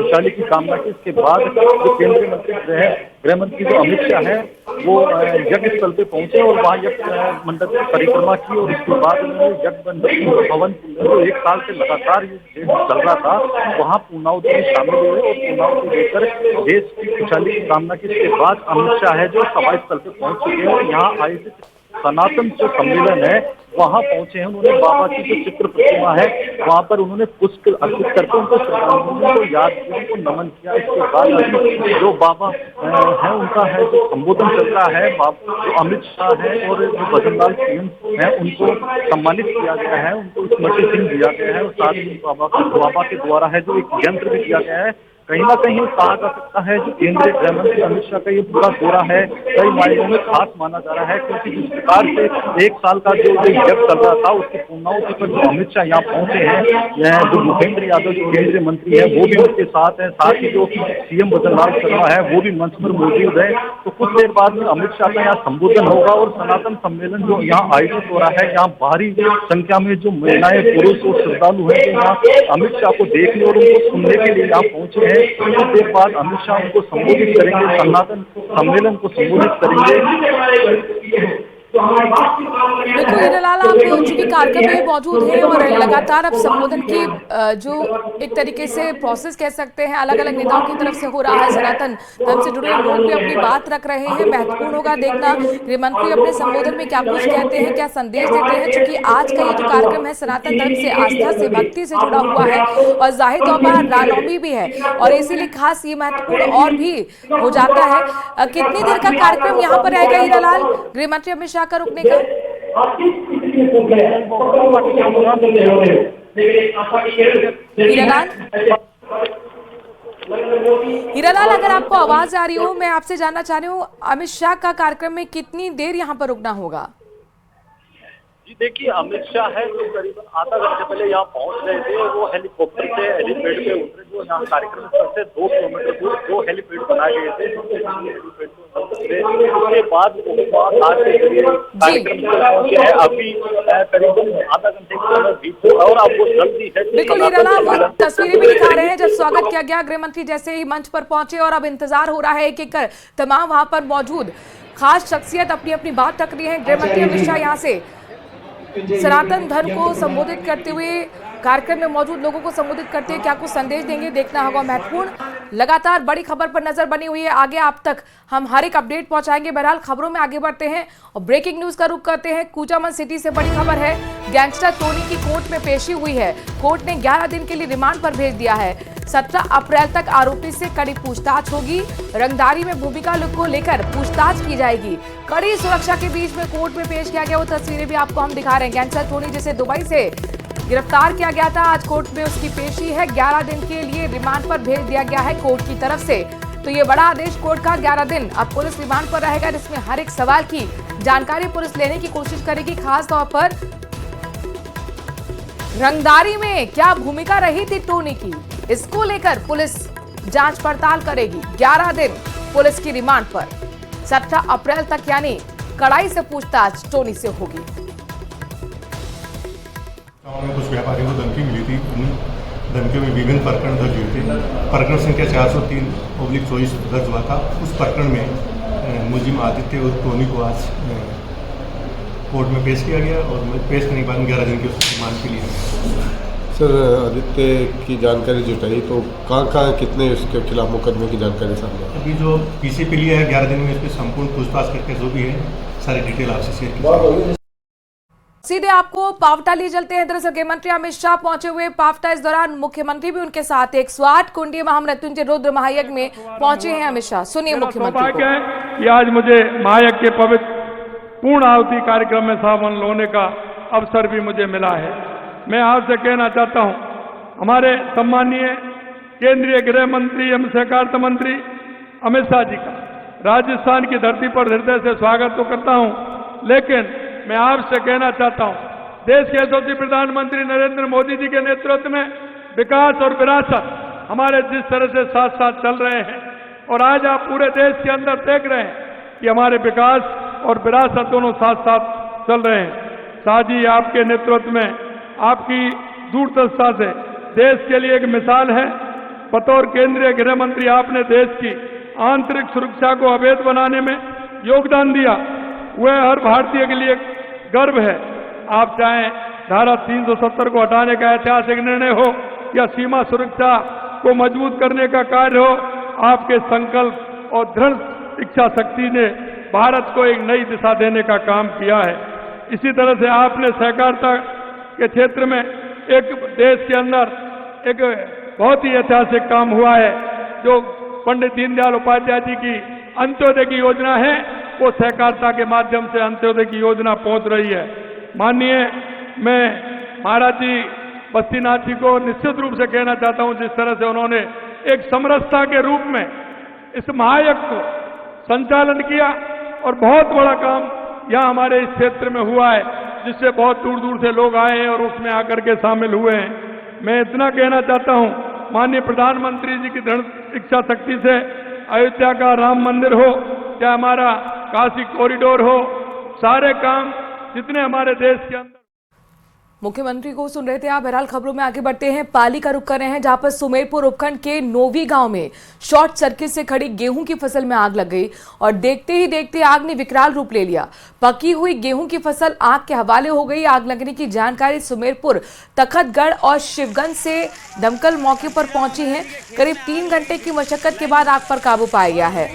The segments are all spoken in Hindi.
खुशहाली की कामना की। इसके बाद जो केंद्रीय मंत्री गृह मंत्री जो अमित शाह है वो यज्ञ स्थल पे पहुंचे और वहाँ यज्ञ मंडप की परिक्रमा की और उसके बाद उन्होंने यज्ञ भवन जो 1 साल से लगातार ये चल रहा था वहाँ पूर्णाहुति में शामिल हुए और पूर्णाहुति देकर देश की खुशहाली की कामना की। इसके बाद अमित शाह है जो सभा स्थल पे पहुंच चुके हैं और यहाँ आयोजित सनातन जो सम्मेलन है वहां पहुंचे हैं। उन्होंने बाबा की जो चित्र प्रतिमा है वहां पर उन्होंने पुष्प अर्पित करके उनको श्रद्धांजलि को याद किया, उनको नमन किया। इसके बाद जो बाबा है उनका है जो संबोधन चल रहा है, जो अमित शाह है और जो भजनलाल सीएम है उनको सम्मानित किया गया है, उनको स्मृति चिन्ह दिया गया है और साथ ही बाबा के द्वारा है जो एक यंत्र भी दिया गया है। कहीं ना कहीं कहा जा सकता है जो केंद्रीय गृह मंत्री अमित शाह का ये पूरा दौरा है कई मायनों में खास माना जा रहा है, क्योंकि जिस प्रकार से 1 साल का जो यज्ञ चल रहा था उसकी पूर्णाहुति पर जो अमित शाह यहाँ पहुंचे हैं, यह जो भूपेंद्र यादव जो केंद्रीय मंत्री है वो भी उनके साथ है, साथ ही जो सीएम भजनलाल शर्मा है वो भी मंच पर मौजूद है। तो कुछ देर बाद में अमित शाह का यहाँ संबोधन होगा और सनातन सम्मेलन जो यहाँ आयोजित हो रहा है, यहाँ भारी संख्या में जो महिलाएं पुरुष और श्रद्धालु हैं जो यहाँ अमित शाह को देखने और उनको सुनने के लिए यहाँ पहुंचे हैं। कुछ देर बाद अमित शाह उनको संबोधित करेंगे, सनातन सम्मेलन को संबोधित करेंगे। देखो हीरालाल, आप चूंकि कार्यक्रम में मौजूद हैं और लगातार अब संबोधन की जो एक तरीके से प्रोसेस कह सकते हैं अलग अलग नेताओं की तरफ से हो रहा है, सनातन धर्म से जुड़े लोग भी अपनी बात रख रहे हैं। महत्वपूर्ण होगा देखना गृह मंत्री अपने संबोधन में क्या कुछ कहते हैं, क्या संदेश देते हैं, चूंकि आज का ये जो कार्यक्रम है सनातन धर्म से आस्था से भक्ति से जुड़ा हुआ है और जाहिर तौर पर रामनवमी भी है और इसीलिए खास ये महत्वपूर्ण और भी हो जाता है। कितनी देर का कार्यक्रम यहाँ पर रहेगा हीरालाल, गृह मंत्री अमित शाह का रुकने का? हीरालाल, अगर आपको आवाज आ रही हो, मैं आपसे जानना चाह रही हूँ अमित शाह का कार्यक्रम में कितनी देर यहाँ पर रुकना होगा? जी देखिए, अमित शाह है जो करीबन आधा घंटे पहले यहाँ पहुंच रहे थे। वो हेलीकॉप्टर से हेलीपैड पे उतरे, जो यहाँ कार्यक्रम स्थल से 2 किलोमीटर दूर 2 हेलीपैड बनाए गए थे। उसके बाद आज के जरिए कार्यक्रम पहुंचे हैं। अभी करीबन आधा घंटे की और अब वो जल्दी है। बिल्कुल हीरालाल, वो तस्वीरें भी दिखा रहे हैं जब स्वागत किया गया गृह मंत्री जैसे ही मंच पर पहुंचे और अब इंतजार हो रहा है एक एक कर तमाम वहां पर मौजूद खास शख्सियत अपनी अपनी बात रख रही है। गृह मंत्री अमित शाह यहाँ से सनातन धर्म को संबोधित करते हुए कार्यक्रम में मौजूद लोगों को संबोधित करते हैं, क्या कुछ संदेश देंगे देखना होगा। महत्वपूर्ण लगातार बड़ी खबर पर नजर बनी हुई है, आगे आप तक हम हर एक अपडेट पहुंचाएंगे। बहरहाल खबरों में आगे बढ़ते हैं और ब्रेकिंग न्यूज का रुख करते हैं। कूचामन सिटी से बड़ी खबर है, गैंगस्टर टोनी की कोर्ट में पेशी हुई है। कोर्ट ने 11 दिन के लिए रिमांड पर भेज दिया है। 17 अप्रैल तक आरोपी से कड़ी पूछताछ होगी। रंगदारी में भूमिका को लेकर पूछताछ की जाएगी। कड़ी सुरक्षा के बीच में कोर्ट में पेश किया गया, वो तस्वीरें भी आपको हम दिखा रहे हैं। गैंगस्टर टोनी जिसे दुबई से गिरफ्तार किया गया था, आज कोर्ट में उसकी पेशी है। 11 दिन के लिए रिमांड पर भेज दिया गया है कोर्ट की तरफ से। तो ये बड़ा आदेश कोर्ट का, 11 दिन अब पुलिस रिमांड पर रहेगा, जिसमें हर एक सवाल की जानकारी पुलिस लेने की कोशिश करेगी। खास तौर पर रंगदारी में क्या भूमिका रही थी टोनी की, इसको लेकर पुलिस जांच पड़ताल करेगी। 11 दिन पुलिस की रिमांड पर, 17 अप्रैल तक यानी कड़ाई से पूछताछ टोनी से होगी। कुछ व्यापारियों को धमकी मिली थी, उन धमकियों में विभिन्न प्रकरण दर्ज हुए थे। प्रकरण संख्या 403/24 दर्ज हुआ था। उस प्रकरण में मुलजिम आदित्य और टोनी को आज कोर्ट में पेश किया गया और पेश करने के बाद 11 दिन की उसकी रिमांड के लिए। सर, आदित्य की जानकारी जुटाई तो कहाँ कितने उसके खिलाफ मुकदमे की जानकारी सामने? अभी जो पीसी पे लिया है 11 दिन में, इसमें संपूर्ण पूछताछ करके जो भी है सारी डिटेल आपसे शेयर की जाएगी। सीधे आपको पावटा ले चलते हैं। दरअसल गृह मंत्री अमित शाह पहुंचे हुए पावटा, इस दौरान मुख्यमंत्री भी उनके साथ एक स्वाट कुंडी महामृत्युंजय रुद्र महायज्ञ में पहुंचे हैं अमित शाह। सुनिए मुख्यमंत्री को। कि आज मुझे महायज्ञ के पवित्र पूर्ण आहुति कार्यक्रम में शामिल होने का अवसर भी मुझे मिला है। मैं आपसे कहना चाहता हूं, हमारे सम्मानीय केंद्रीय गृह मंत्री एवं सहकारिता मंत्री अमित शाह जी का राजस्थान की धरती पर हृदय से स्वागत तो करता हूं, लेकिन मैं आपसे कहना चाहता हूं, देश के यशस्वी प्रधानमंत्री नरेंद्र मोदी जी के नेतृत्व में विकास और विरासत हमारे जिस तरह से साथ साथ चल रहे हैं और आज आप पूरे देश के अंदर देख रहे हैं कि हमारे विकास और विरासत दोनों साथ साथ चल रहे हैं। साथ ही आपके नेतृत्व में, आपकी दूरदर्शिता से देश के लिए एक मिसाल है। बतौर केंद्रीय गृह मंत्री आपने देश की आंतरिक सुरक्षा को अवैध बनाने में योगदान दिया, वह हर भारतीय के लिए गर्व है। आप चाहें धारा 370 को हटाने का ऐतिहासिक निर्णय हो या सीमा सुरक्षा को मजबूत करने का कार्य हो, आपके संकल्प और दृढ़ इच्छा शक्ति ने भारत को एक नई दिशा देने का काम किया है। इसी तरह से आपने सहकारिता के क्षेत्र में एक देश के अंदर एक बहुत ही ऐतिहासिक काम हुआ है। जो पंडित दीनदयाल उपाध्याय जी की अंत्योदय की योजना है, वो सहकारिता के माध्यम से अंत्योदय की योजना पहुंच रही है। माननीय, मैं महाराज जी बस्तीनाथ जी को निश्चित रूप से कहना चाहता हूं, जिस तरह से उन्होंने एक समरसता के रूप में इस महायज्ञ को संचालन किया और बहुत बड़ा काम यहां हमारे इस क्षेत्र में हुआ है, जिससे बहुत दूर दूर से लोग आए हैं और उसमें आकर के शामिल हुए हैं। मैं इतना कहना चाहता हूं, माननीय प्रधानमंत्री जी की दृढ़ इच्छा शक्ति से अयोध्या का राम मंदिर हो, चाहे हमारा काशी कॉरिडोर हो, सारे काम जितने हमारे देश के अंदर। मुख्यमंत्री को सुन रहे थे आप। बहरहाल खबरों में आगे बढ़ते हैं। पाली का रुख कर रहे हैं, जहां पर सुमेरपुर उपखंड के नोवी गांव में शॉर्ट सर्किट से खड़ी गेहूं की फसल में आग लग गई और देखते ही देखते आग ने विकराल रूप ले लिया। पकी हुई गेहूं की फसल आग के हवाले हो गई। आग लगने की जानकारी सुमेरपुर, तखतगढ़ और शिवगंज से दमकल मौके पर पहुंची है। करीब 3 घंटे की मशक्कत के बाद आग पर काबू पाया गया है।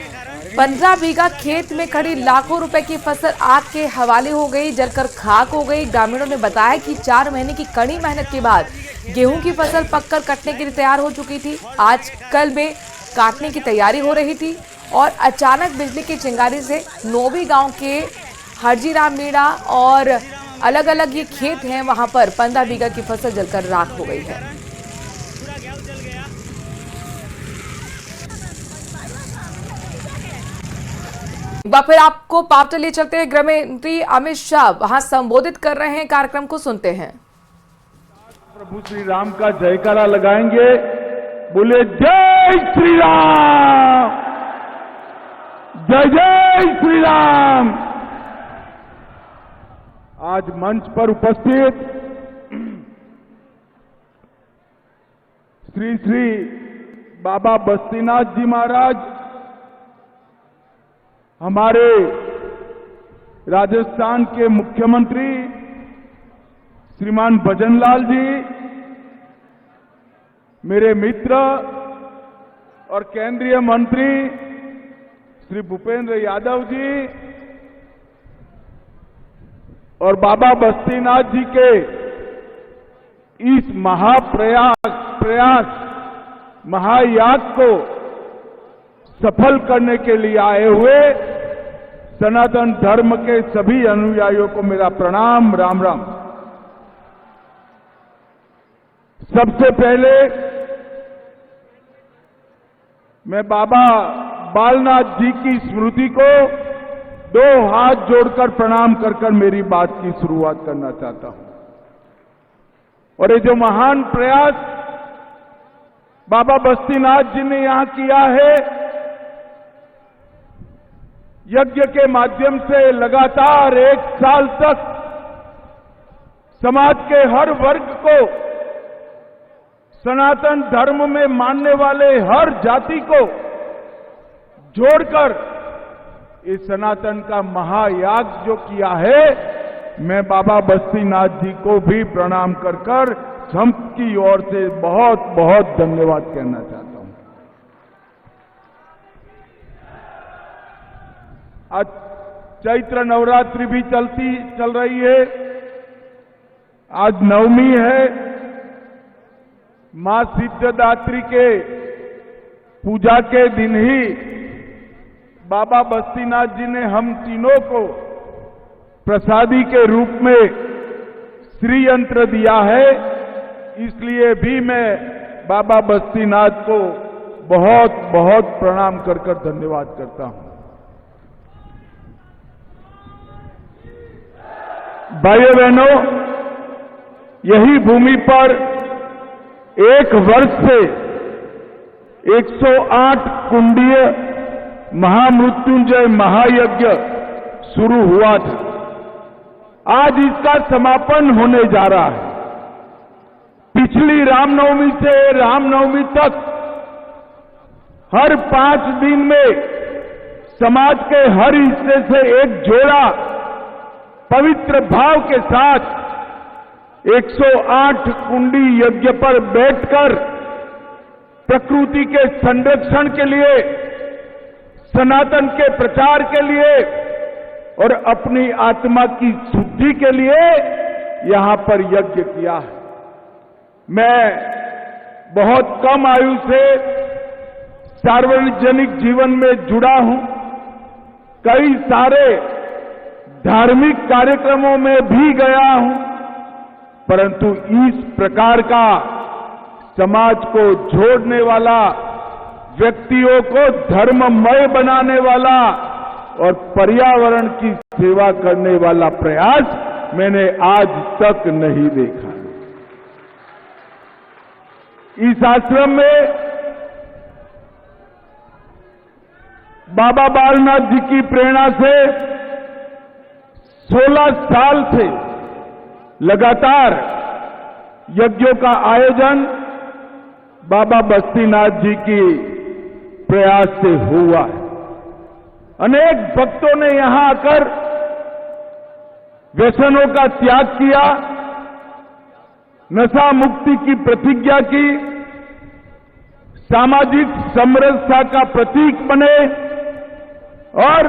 15 बीघा खेत में खड़ी लाखों रुपए की फसल आग के हवाले हो गई, जलकर खाक हो गई। ग्रामीणों ने बताया कि 4 महीने की कड़ी मेहनत के बाद गेहूं की फसल पककर कटने के लिए तैयार हो चुकी थी। आज कल में काटने की तैयारी हो रही थी और अचानक बिजली की चिंगारी से नोवी गांव के हरजीराम मीणा और अलग अलग ये खेत हैं, वहां पर 15 बीघा की फसल जलकर राख हो गई है। एक बार फिर आपको पावटा ले चलते हैं। गृह मंत्री अमित शाह वहां संबोधित कर रहे हैं, कार्यक्रम को सुनते हैं। प्रभु श्री राम का जयकारा लगाएंगे, बोले जय श्री राम, जय जय श्री राम। आज मंच पर उपस्थित श्री श्री बाबा बस्तीनाथ जी महाराज, हमारे राजस्थान के मुख्यमंत्री श्रीमान भजनलाल जी, मेरे मित्र और केंद्रीय मंत्री श्री भूपेंद्र यादव जी और बाबा बस्तीनाथ जी के इस महाप्रयास महायाग को सफल करने के लिए आए हुए सनातन धर्म के सभी अनुयायियों को मेरा प्रणाम, राम राम। सबसे पहले मैं बाबा बालनाथ जी की स्मृति को 2 हाथ जोड़कर प्रणाम कर मेरी बात की शुरुआत करना चाहता हूं। और ये जो महान प्रयास बाबा बस्तीनाथ जी ने यहां किया है, यज्ञ के माध्यम से लगातार 1 साल तक समाज के हर वर्ग को, सनातन धर्म में मानने वाले हर जाति को जोड़कर इस सनातन का महायाग जो किया है, मैं बाबा बस्तीनाथ जी को भी प्रणाम कर सबकी ओर से बहुत बहुत धन्यवाद कहना चाहता हूं। आज चैत्र नवरात्रि भी चल रही है। आज नवमी है। मां सिद्धदात्री के पूजा के दिन ही बाबा बस्तीनाथ जी ने हम तीनों को प्रसादी के रूप में श्री यंत्र दिया है। इसलिए भी मैं बाबा बस्तीनाथ को बहुत बहुत प्रणाम कर धन्यवाद करता हूं। भाइयों बहनों, यही भूमि पर 1 वर्ष से 108 कुंडीय महामृत्युंजय महायज्ञ शुरू हुआ था। आज इसका समापन होने जा रहा है। पिछली रामनवमी से रामनवमी तक हर 5 दिन में समाज के हर हिस्से से एक जोड़ा पवित्र भाव के साथ 108 कुंडी यज्ञ पर बैठकर प्रकृति के संरक्षण के लिए, सनातन के प्रचार के लिए और अपनी आत्मा की शुद्धि के लिए यहां पर यज्ञ किया है। मैं बहुत कम आयु से सार्वजनिक जीवन में जुड़ा हूं, कई सारे धार्मिक कार्यक्रमों में भी गया हूं, परंतु इस प्रकार का समाज को जोड़ने वाला, व्यक्तियों को धर्ममय बनाने वाला और पर्यावरण की सेवा करने वाला प्रयास मैंने आज तक नहीं देखा। इस आश्रम में बाबा बालनाथ जी की प्रेरणा से 16 साल से लगातार यज्ञों का आयोजन बाबा बस्तीनाथ जी की प्रयास से हुआ है। अनेक भक्तों ने यहां आकर व्यसनों का त्याग किया, नशा मुक्ति की प्रतिज्ञा की, सामाजिक समरसता का प्रतीक बने और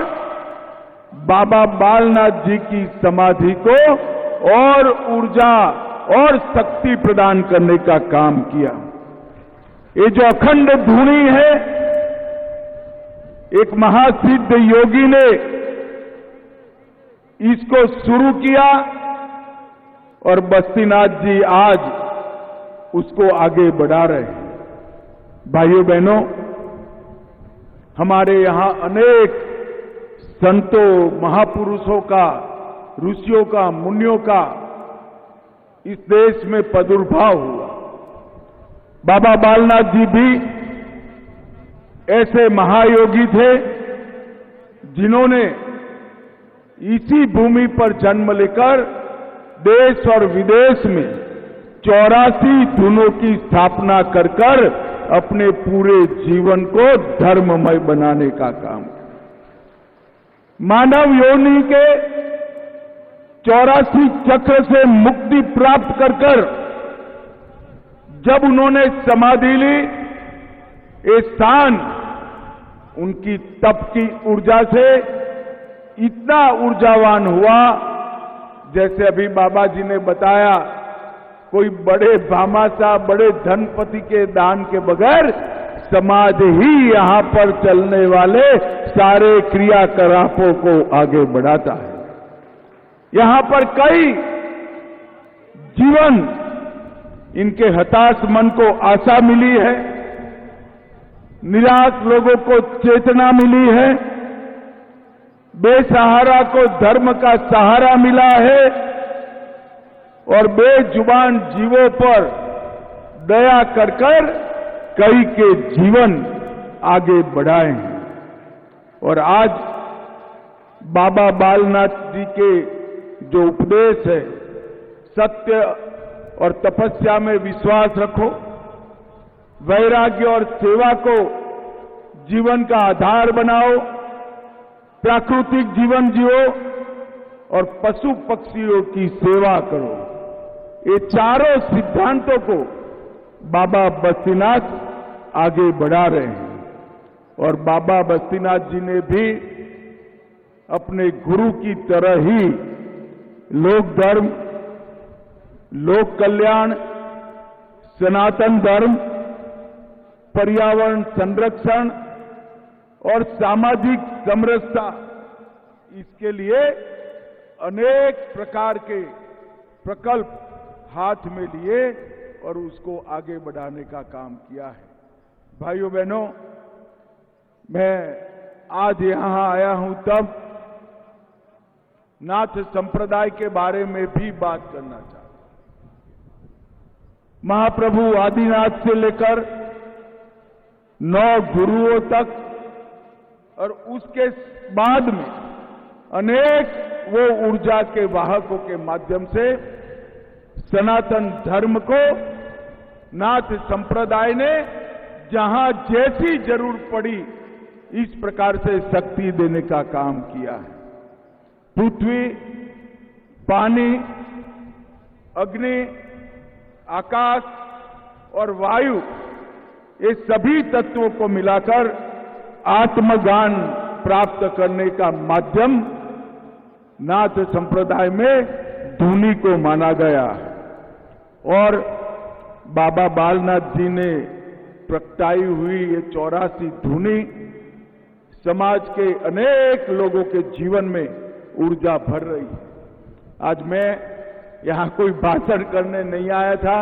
बाबा बालनाथ जी की समाधि को और ऊर्जा और शक्ति प्रदान करने का काम किया। ये जो अखंड धुनी है, एक महासिद्ध योगी ने इसको शुरू किया और बस्तीनाथ जी आज उसको आगे बढ़ा रहे हैं। भाइयों बहनों, हमारे यहां अनेक संतों, महापुरुषों का, ऋषियों का, मुनियों का इस देश में प्रादुर्भाव हुआ। बाबा बालनाथ जी भी ऐसे महायोगी थे जिन्होंने इसी भूमि पर जन्म लेकर देश और विदेश में 84 धुनों की स्थापना कर अपने पूरे जीवन को धर्ममय बनाने का काम किया। मानव योनि के 84 चक्र से मुक्ति प्राप्त कर जब उन्होंने समाधि ली, ये स्थान उनकी तप की ऊर्जा से इतना ऊर्जावान हुआ, जैसे अभी बाबा जी ने बताया, कोई बड़े भामाशाह, बड़े धनपति के दान के बगैर समाज ही यहां पर चलने वाले सारे क्रियाकलापों को आगे बढ़ाता है। यहां पर कई जीवन, इनके हताश मन को आशा मिली है, निराश लोगों को चेतना मिली है, बेसहारा को धर्म का सहारा मिला है और बेजुबान जीवों पर दया कर कई के जीवन आगे बढ़ाए हैं। और आज बाबा बालनाथ जी के जो उपदेश है, सत्य और तपस्या में विश्वास रखो, वैराग्य और सेवा को जीवन का आधार बनाओ, प्राकृतिक जीवन जियो और पशु पक्षियों की सेवा करो, ये चारों सिद्धांतों को बाबा बस्तीनाथ आगे बढ़ा रहे हैं। और बाबा बस्तीनाथ जी ने भी अपने गुरु की तरह ही लोक धर्म, लोक कल्याण, सनातन धर्म, पर्यावरण संरक्षण और सामाजिक समरसता, इसके लिए अनेक प्रकार के प्रकल्प हाथ में लिए और उसको आगे बढ़ाने का काम किया है। भाइयों बहनों, मैं आज यहां आया हूं तब नाथ संप्रदाय के बारे में भी बात करना चाहता हूं। महाप्रभु आदिनाथ से लेकर 9 गुरुओं तक और उसके बाद में अनेक वो ऊर्जा के वाहकों के माध्यम से सनातन धर्म को नाथ संप्रदाय ने जहां जैसी जरूरत पड़ी इस प्रकार से शक्ति देने का काम किया है। पृथ्वी, पानी, अग्नि, आकाश और वायु, ये सभी तत्वों को मिलाकर आत्मज्ञान प्राप्त करने का माध्यम नाथ संप्रदाय में धुनी को माना गया और बाबा बालनाथ जी ने प्रगटाई हुई ये 84 धुनी समाज के अनेक लोगों के जीवन में ऊर्जा भर रही है। आज मैं यहां कोई भाषण करने नहीं आया था,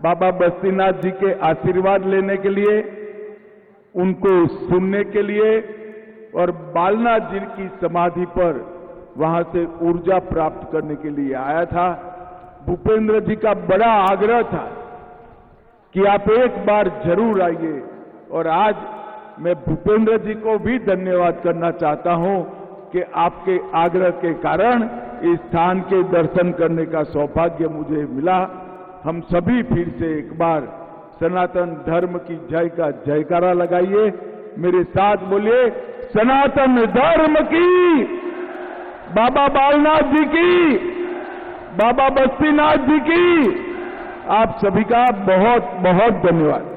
बाबा बस्तीनाथ जी के आशीर्वाद लेने के लिए, उनको सुनने के लिए और बालनाथ जी की समाधि पर वहां से ऊर्जा प्राप्त करने के लिए आया था। भूपेंद्र जी का बड़ा आग्रह था कि आप एक बार जरूर आइए और आज मैं भूपेंद्र जी को भी धन्यवाद करना चाहता हूं कि आपके आग्रह के कारण इस स्थान के दर्शन करने का सौभाग्य मुझे मिला। हम सभी फिर से एक बार सनातन धर्म की जय का जयकारा लगाइए। मेरे साथ बोलिए, सनातन धर्म की, बाबा बालनाथ जी की, बाबा बस्तीनाथ जी की। आप सभी का बहुत बहुत धन्यवाद।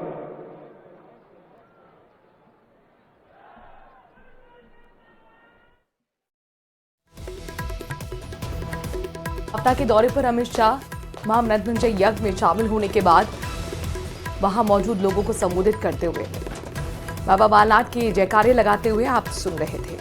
सप्ताह के दौरे पर अमित शाह महामृत्युंजय यज्ञ में शामिल होने के बाद वहां मौजूद लोगों को संबोधित करते हुए बाबा बालनाथ के जयकारे लगाते हुए आप सुन रहे थे।